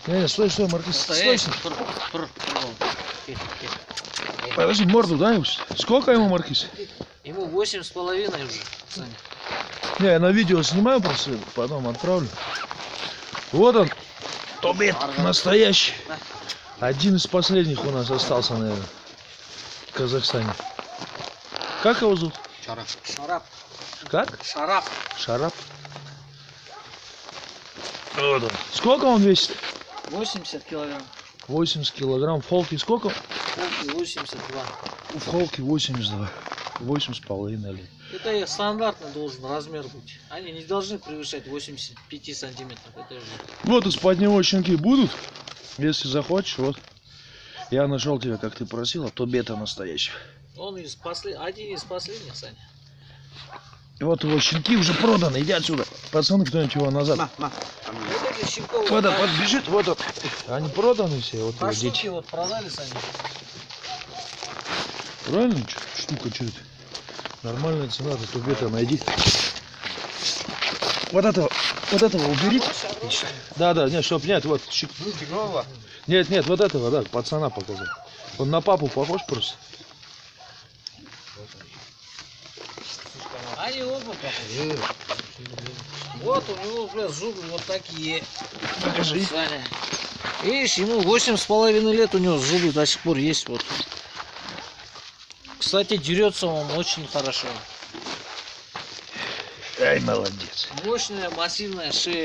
Не, стой, Маркиз, стой. Подожди, морду дай. Сколько ему, Маркиз? Ему 8,5 уже, Саня. Не, я на видео снимаю просто, потом отправлю. Вот он, тобет настоящий. Один из последних у нас остался, наверное, в Казахстане. Как его зовут? Шарап. Как? Шарап. Вот он. Сколько он весит? 80 килограмм. 80 килограмм. В холке сколько? В холке 82. В холке 82. 8,5 лет. Это стандартный должен размер быть. Они не должны превышать 85 сантиметров. Это же... Вот из-под него щенки будут. Если захочешь, вот. Я нашел тебя, как ты просила, тобета настоящий. Он один из последних, Саня. Вот его щенки уже проданы. Иди отсюда. Пацаны, кто-нибудь его назад. Вот эти щенков... Вот он, бежит, вот он. Они проданы все. Вот по его штуке дети. вот продали, Саня. Правильно? Штука что это? Нормальная цена, ты тобета найди. Вот этого убери. Да, нет, чтоб нет, вот. Нет, вот этого, да, пацана показал. Он на папу похож просто. Они оба похожи. Вот у него, бля, зубы вот такие. Покажи. Саня. Видишь, ему 8,5 лет, у него зубы до сих пор есть. Вот. Кстати, дерется он очень хорошо. Ай, молодец. Мощная, массивная шея.